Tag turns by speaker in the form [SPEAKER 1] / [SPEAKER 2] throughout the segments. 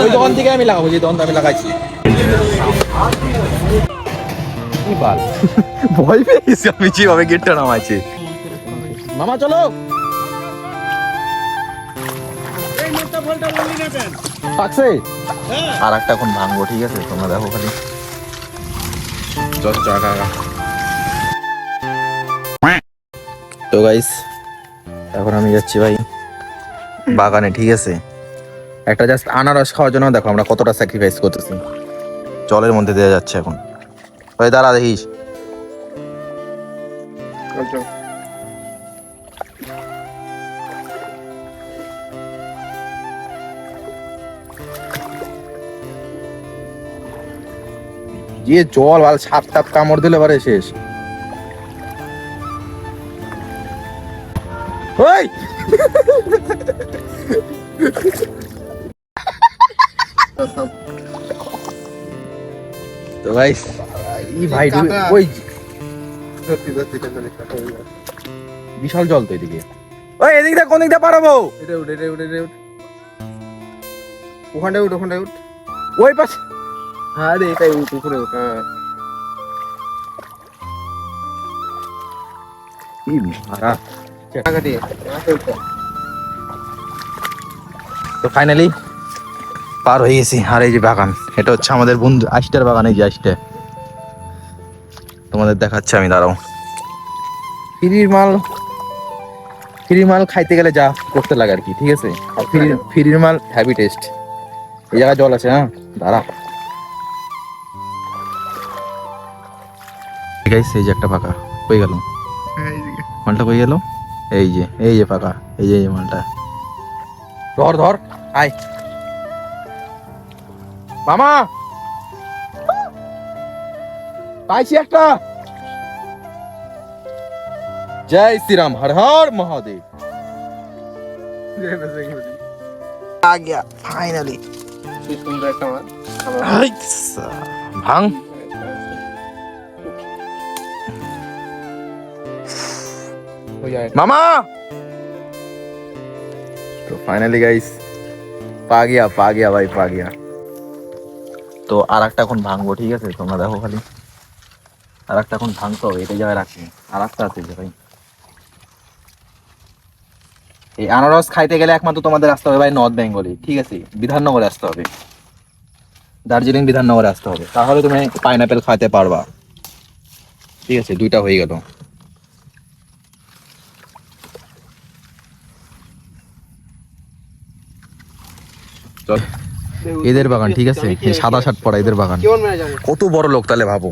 [SPEAKER 1] ওই দোকান থেকে আমি লাগাবো, যে দোকানটা আমি লাগাইছি। কি বাল, ভয় পেয়ে গেছি আমি যেভাবে গেটটা নামাইছি। মামা চলো, পাকছে। আর একটা এখন ভাঙবো, ঠিক আছে? তোমরা দেখো খালি। তো গাইস, এখন আমি যাচ্ছি ভাই বাগানে, ঠিক আছে? একটা জাস্ট আনারস খাওয়ার জন্য দেখো আমরা কতটা স্যাক্রিফাইস করতেছি। জলের মধ্যে দেওয়া যাচ্ছে এখন। ভাই দাঁড়া, দেখিস। যে জল ভাল, সাপ টাপ কামড় দিলে পারে শেষ। ওই তো ভাই এই ভাই ওই বিশাল জল তো এদিকে। ওই এদিক দিয়ে কোন দিক দিয়ে পারাবো?
[SPEAKER 2] এটা উঠ, এটা উঠ, এটা উঠ, ওখানটায় উঠ, ওখানটায় উঠ।
[SPEAKER 1] ওই পাশে।
[SPEAKER 2] হ্যাঁ রে, এটাই উঠ, উপরে উঠ। হ্যাঁ
[SPEAKER 1] কি মারা
[SPEAKER 2] কাটি।
[SPEAKER 1] তো ফাইনালি পার হয়ে গেছি। আর এই যে বাগান, এটা হচ্ছে আমাদের বন্ধু আইসটার বাগান। এই যে আইসটা তোমাদের দেখাচ্ছে আমি, দাঁড়াও। ফ্রির মাল খাইতে গেলে যা করতে লাগে আর কি, ঠিক আছে? আর ফ্রির মাল হ্যাভি টেস্ট। এই জায়গায় জল আছে, হ্যাঁ দাঁড়া। ঠিক আছে, এই যে একটা ফাঁকা হয়ে গেল, মালটা হয়ে গেল। এই যে ফাঁকা, এই যে মালটা। ধর ধর, আয় মামা, পাইছি একটা। জয় শ্রীরাম, হর হর মহাদেব। आ गया फाइनली।
[SPEAKER 2] সুন্দর একটা মাছ।
[SPEAKER 1] ভাঙ। मामा तो फाइनली गाइस पा गया भाई, पा गया। তো আরেকটা এখন ভাঙবো, ঠিক আছে? তোমরা দেখো খালি। আরেকটা এখন ভাঙতে হবে, এটা জায়গায় রাখি। আরেকটা আছে যে ভাই, এই আনারস খাইতে গেলে একমাত্র তোমাদের আসতে হবে ভাই নর্থ বেঙ্গলে, ঠিক আছে? বিধাননগরে আসতে হবে, দার্জিলিং বিধাননগরে আসতে হবে, তাহলে তুমি পাইনাপেল খাইতে পারবা, ঠিক আছে? দুইটা হয়ে গেল। চল, এদের বাগান, ঠিক আছে? এই সাদা শার্ট পরা এদের বাগান। কত বড় লোক তাহলে ভাবো।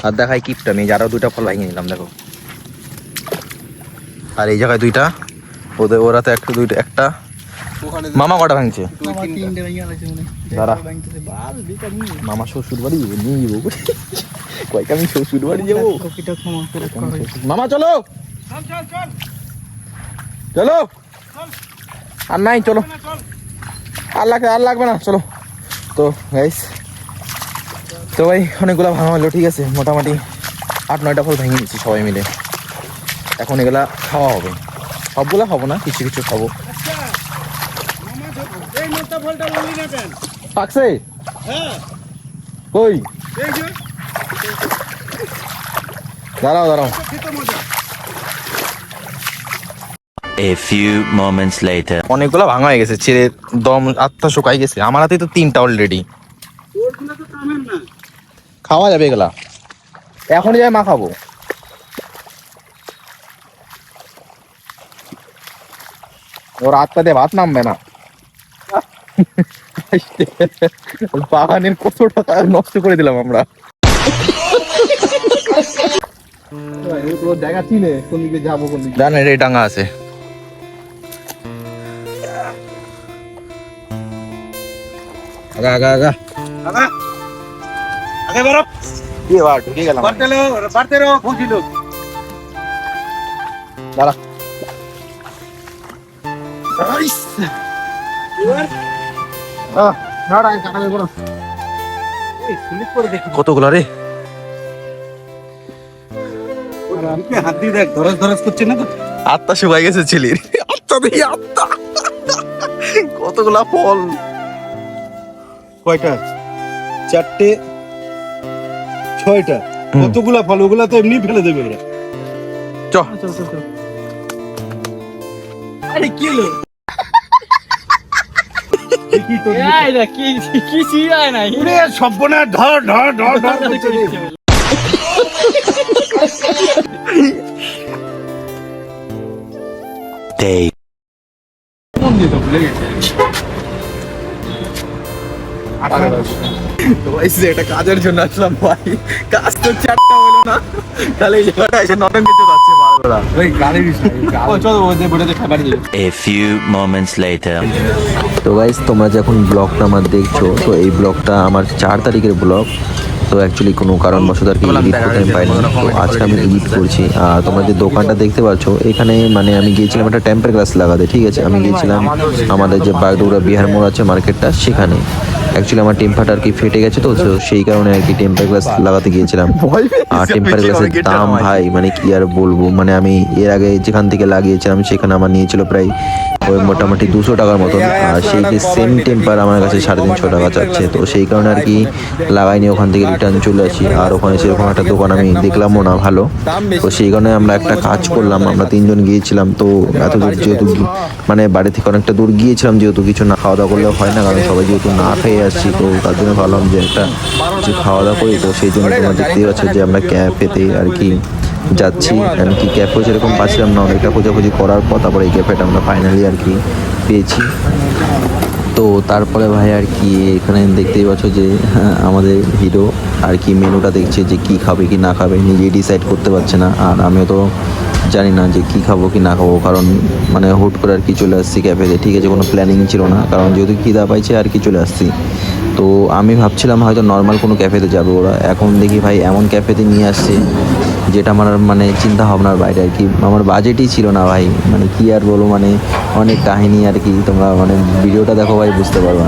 [SPEAKER 1] আর দেখাই কিপটা, আমি আরো দুইটা ফল ভেঙে নিলাম, দেখো। আর এই জায়গায় দুইটা, ওরা তো একটা দুইটা একটা। মামা কটা ভাঙছে? মামা শ্বশুর বাড়ি নিয়ে যাবো, কয়েক আমি শ্বশুর বাড়ি যাবো। মামা চলো চলো, আর নাই, চলো, আর লাগবে না, চলো। তো গাইস, তো ভাই অনেকগুলা ভাঙা হলো, ঠিক আছে? মোটামুটি 8-9টা ফল ভেঙে নিচ্ছি সবাই মিলে। এখন এগুলা খাওয়া হবে, সবগুলা খাবো না, কিছু কিছু খাবো। পাকছে কই? দাঁড়াও দাঁড়াও।
[SPEAKER 3] A few moments later.
[SPEAKER 1] অনেকগুলা ভাঙা হয়ে গেছে, ছেড়ে দম আত্মা শুকাই গেছে। আমার হাতে তো 3টা অলরেডি। খাওয়া যাবে এগুলা, এখনই যাই মা খাবো। ওর আত্মা দিয়ে ভাত নামবে না। বাগানের কত টাকা নষ্ট করে দিলাম আমরা।
[SPEAKER 2] জায়গা চিনে কোন দিকে যাবো, কোন দিকে
[SPEAKER 1] জানেন এই ডাঙ্গা আছে। আগা আগা আগা
[SPEAKER 2] আগে বাড়ো।
[SPEAKER 1] কি বার ঢুকে গেলাম।
[SPEAKER 2] বাড়তে রো বুঝি লোক।
[SPEAKER 1] দাঁড়া। কতগুলো রে?
[SPEAKER 2] হাত দিয়ে দেখ, ধরস ধরস করছে না তো?
[SPEAKER 1] আত্মা শুকাই গেছে ছেলের, আত্মা দেখি আত্মা কতগুলা ফল।
[SPEAKER 2] কয়টা? 4টে 6টা। কতগুলা ফল, ওগুলা তো এমনি ফেলে দেবে ওরা।
[SPEAKER 1] চ
[SPEAKER 4] আরে কি হলো
[SPEAKER 2] কি তোর
[SPEAKER 4] এই না কি কি চিরায় নাই
[SPEAKER 2] ওরে সব্বনা ধর ধর ধর ধর করছে রে।
[SPEAKER 3] Day.
[SPEAKER 2] কোন দিয়ে তো ভুলে গেছে।
[SPEAKER 1] তো ভাই একটা কাজের জন্য আসলাম ভাই, কাজ তো 4টা হলো না, তাহলে এই জায়গাটা এসে নটঙ্গে চলে যাচ্ছে বারবার।
[SPEAKER 2] ওই গালি দিস না,
[SPEAKER 1] ও চল ওদের বড়তে খাবার দিই।
[SPEAKER 3] A few moments later.
[SPEAKER 5] তো গাইস তোমরা যখন ব্লগটা আমার দেখছো, তো এই ব্লগটা আমার 4 তারিখের ব্লগ। তো অ্যাকচুয়ালি কোনো কারণবশত আর কি এডিট করতে আমি পাইনি, তো আজকে আমি এডিট করছি। আর তোমরা যে দোকানটা দেখতে পাচ্ছ এখানে, মানে আমি গিয়েছিলাম একটা টেম্পার গ্লাস লাগাতে, ঠিক আছে। আমি গিয়েছিলাম আমাদের যে বাগডোগরা বিহার মোড় আছে মার্কেটটা, সেখানে অ্যাকচুয়ালি আমার টেম্পারটা আর কি ফেটে গেছে, তো সেই কারণে আর কি টেম্পার গ্লাস লাগাতে গিয়েছিলাম। আর টেম্পার গ্লাসের দাম ভাই মানে কি আর বলবো, মানে আমি এর আগে যেখান থেকে লাগিয়েছিলাম সেখানে আমার নিয়েছিল প্রায় ওই মোটামুটি 200 টাকার মতন। আর সেই যে সেম টেম্পার আমার কাছে 350 টাকা চাচ্ছে, তো সেই কারণে আর কি লাগাইনি, ওখান থেকে রিটার্ন চলে আসি। আর ওখানে সেরকম একটা দোকান আমি দেখলামও না ভালো, তো সেই কারণে আমরা একটা কাজ করলাম, আমরা 3 জন গিয়েছিলাম। তো এত দূর যেহেতু মানে বাড়ি থেকে অনেকটা দূর গিয়েছিলাম, যেহেতু কিছু না খাওয়া দাওয়া করলে হয় না, কারণ সবাই যেহেতু না খেয়ে আসছি, তো তার জন্য ভাবলাম যে একটা কিছু খাওয়া দাওয়া করি। তো সেই জন্য তোমরা দেখতেই পাচ্ছ যে আমরা ক্যাফেতে আর কি যাচ্ছি, আর কি ক্যাফেও সেরকম পাচ্ছিলাম না, অনেকটা খোঁজাখুঁজি করার পর তারপরে এই ক্যাফেটা আমরা ফাইনালি আর কি পেয়েছি। তো তারপরে ভাই আর কি এখানে দেখতেই পাচ্ছ যে আমাদের হিরো আর কি মেনুটা দেখছে যে কি খাবে কি না খাবে, নিজেই ডিসাইড করতে পারছে না। আর আমিও তো জানি না যে কি খাবো কি না খাবো, কারণ মানে হুট করে আর কি চলে আসছি ক্যাফেতে, ঠিক আছে, কোনো প্ল্যানিং ছিল না, কারণ যেহেতু খিদা পাইছে আর কি চলে আসছি। তো আমি ভাবছিলাম হয়তো নর্মাল কোনো ক্যাফেতে যাবে ওরা, এখন দেখি ভাই এমন ক্যাফেতে নিয়ে আসছে যেটা আমার মানে চিন্তা ভাবনার বাইরে আর কি, আমার বাজেটই ছিল না ভাই, মানে কি আর বলবো, মানে অনেক কাহিনী আর কি, তোমরা মানে ভিডিওটা দেখো ভাই বুঝতে পারবা।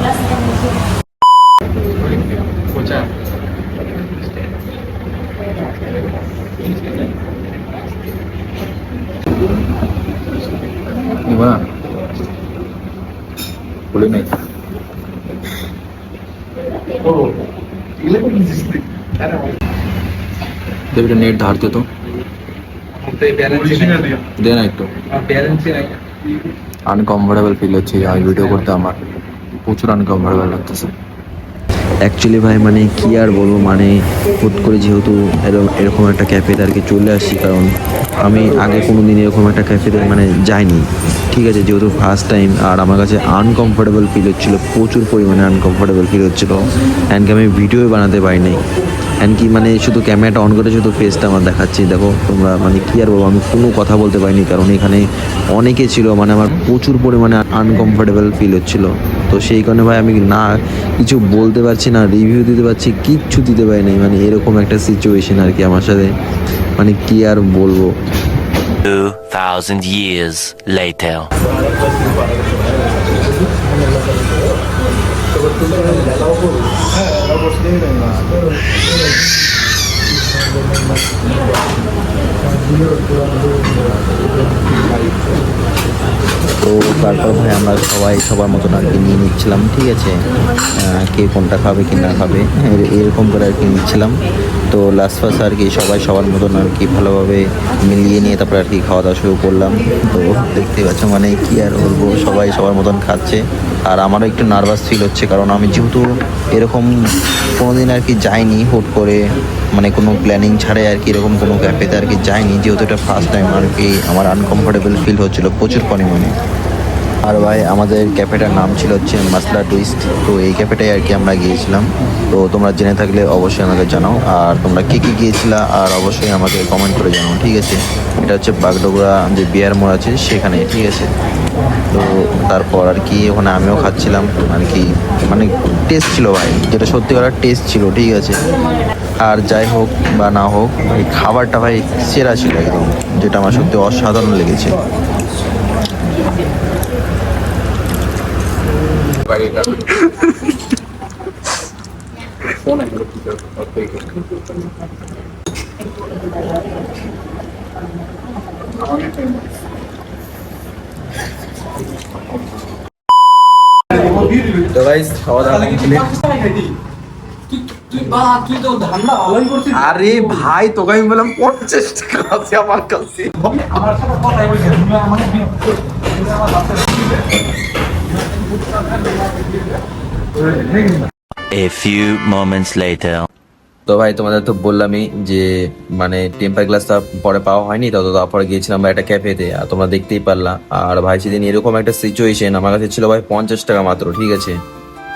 [SPEAKER 1] বলে নাই দেবটা নেট ধারতে তো দে না, একটু আনকমফোর্টেবল ফিল হচ্ছে আমি ভিডিও করতে, আমার প্রচুর আনকমফোর্টেবল লাগতেছে।
[SPEAKER 5] অ্যাকচুয়ালি ভাই মানে কি আর বলবো, মানে হুট করে যেহেতু এরকম একটা ক্যাফেতে আর কি চলে আসছি, কারণ আমি আগে কোনো দিন এরকম একটা ক্যাফেতে মানে যাইনি, ঠিক আছে, যেহেতু ফার্স্ট টাইম। আর আমার কাছে আনকমফোর্টেবল ফিল হচ্ছিলো, প্রচুর পরিমাণে আনকমফোর্টেবল ফিল হচ্ছিলো, এমনকি আমি ভিডিও বানাতে পারিনি। এমনকি মানে শুধু ক্যামেরাটা অন করে শুধু ফেসটা আমার দেখাচ্ছি, দেখো তোমরা, মানে কি আর বলবো, আমি কোনো কথা বলতে পারিনি, কারণ এখানে অনেকে ছিল, মানে আমার প্রচুর পরিমাণে আনকমফোর্টেবল ফিল হচ্ছিলো। তো সেই কারণে ভাই আমি না কিছু বলতে পারছি না, রিভিউ দিতে পারছি, কিচ্ছু দিতে পারি নাই, মানে এরকম একটা সিচুয়েশন আর কি আমার সাথে, মানে কি আর বলবো।
[SPEAKER 3] 2,000 years later.
[SPEAKER 5] তো তারপর ভাই আমরা সবাই সবার মতন আর কি নিয়ে নিচ্ছিলাম, ঠিক আছে, কে কোনটা খাবে কি না খাবে এরকম করে আর কি নিচ্ছিলাম। তো লাস্ট ফার্স্ট আর কি সবাই সবার মতন আর কি ভালোভাবে মিলিয়ে নিয়ে তারপরে আর কি খাওয়া দাওয়া শুরু করলাম। তো দেখতে পাচ্ছ মানে কি আর বলবো, সবাই সবার মতন খাচ্ছে। আর আমারও একটু নার্ভাস ফিল হচ্ছে, কারণ আমি যেহেতু এরকম কোনোদিন আর কি যাইনি, হুট করে মানে কোনো প্ল্যানিং ছাড়াই আর কি এরকম কোনো ক্যাফেতে আর কি যাইনি, যেহেতু এটা ফার্স্ট টাইম আর কি আমার আনকমফোর্টেবল ফিল হচ্ছিলো প্রচুর পরিমাণে। আর ভাই আমাদের ক্যাফেটার নাম ছিল হচ্ছে মাসলা টুইস্ট, তো এই ক্যাফেটায় আর কি আমরা গিয়েছিলাম। তো তোমরা জেনে থাকলে অবশ্যই আমাকে জানাও, আর তোমরা কে কে গিয়েছিলা আর অবশ্যই আমাকে কমেন্ট করে জানাও, ঠিক আছে। এটা হচ্ছে বাগডোগরা যে বিহার মোড় আছে সেখানে, ঠিক আছে। তো তারপর আর কি ওখানে আমিও খাচ্ছিলাম আর কি, মানে টেস্ট ছিল ভাই, যেটা সত্যি করার টেস্ট ছিল, ঠিক আছে। আর যাই হোক বা না হোক ভাই খাবারটা ভাই সেরা ছিল একদম, যেটা আমার সত্যি অসাধারণ লেগেছে।
[SPEAKER 1] তো গাইস খাওয়া দাওয়া complete। আরে ভাই তোকে আমি বললাম 50 টাকা আছে আমার কাছে।
[SPEAKER 3] A few moments later.
[SPEAKER 5] তো ভাই তোমাদের তো বললামই যে মানে টেম্পার গ্লাসটা পরে পাওয়া হয়নি, তো তারপরে গিয়েছিলাম ভাই একটা ক্যাফেতে, আর তোমরা দেখতেই পারলা। আর ভাই সেদিন এরকম একটা সিচুয়েশন, আমার কাছে ছিল ভাই 50 টাকা মাত্র, ঠিক আছে।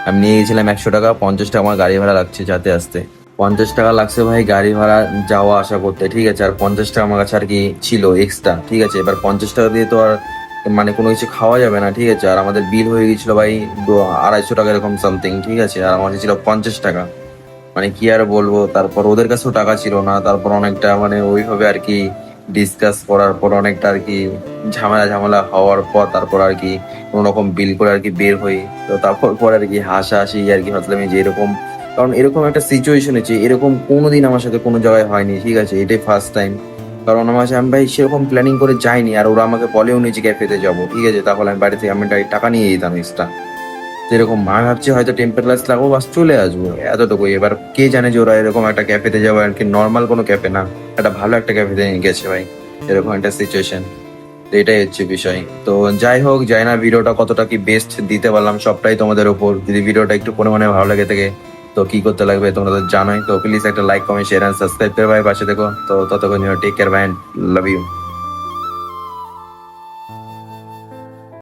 [SPEAKER 5] আমি নিয়ে গেছিলাম 100 টাকা, 50 টাকা আমার গাড়ি ভাড়া লাগছে যাতে আসতে, 50 টাকা লাগছে ভাই গাড়ি ভাড়া যাওয়া আসা করতে, ঠিক আছে। আর 50 টাকা আমার কাছে আর কি ছিল এক্সট্রা, ঠিক আছে। এবার 50 টাকা দিয়ে তো আর মানে কোনো কিছু খাওয়া যাবে না, ঠিক আছে। আর আমাদের বিল হয়ে গেছিল ভাই 250 টাকা এরকম সামথিং, ঠিক আছে। আর আমার কাছে ছিল 50 টাকা, মানে কি আর বলবো। তারপর ওদের কাছেও টাকা ছিল না, তারপর অনেকটা মানে ওইভাবে আর কি ডিসকাস করার পর অনেকটা আর কি ঝামেলা হওয়ার পর তারপর আর কি কোনো রকম বিল করে আর কি বের হই। তো তারপর পর আর কি হাসাহাসি আর কি ভাবলাম যে এরকম, কারণ এরকম একটা সিচুয়েশন হচ্ছে, এরকম কোনোদিন আমার সাথে কোনো জায়গায় হয়নি, ঠিক আছে। এটাই ফার্স্ট টাইম, কারণ আমার সাথে আমি ভাই সেরকম প্ল্যানিং করে যাইনি, আর ওরা আমাকে বলেও নি যে ক্যাফেতে যাবো, ঠিক আছে। তাহলে আমি বাড়ি থেকে আমি টাকা নিয়ে যেতাম এক্সট্রা। এরকম আমি ভাবছি হয়তো টেম্পার গ্লাস লাগবো বাস চলে আসবো, এতটুকুই। এবার কে জানে যে ওরা এরকম একটা ক্যাফেতে যাবো আর কি, নর্মাল কোনো ক্যাফে না, একটা ভালো একটা ক্যাফেতে নিয়ে গেছে ভাই, এরকম একটা সিচুয়েশন। তো এটাই হচ্ছে বিষয়। তো যাই হোক, যাই না ভিডিওটা কতটা কি বেস্ট দিতে পারলাম সবটাই তোমাদের উপর। যদি ভিডিওটা একটু পরিমাণে ভালো লাগে থাকে তো কি করতে লাগবে তোমরা তো জানোই। তো প্লিজ একটা like, comment, share and subscribe করে ভাই পাশে দেখো। তো ততক্ষণ টেক কেয়ার ভাই, লাভ ইউ।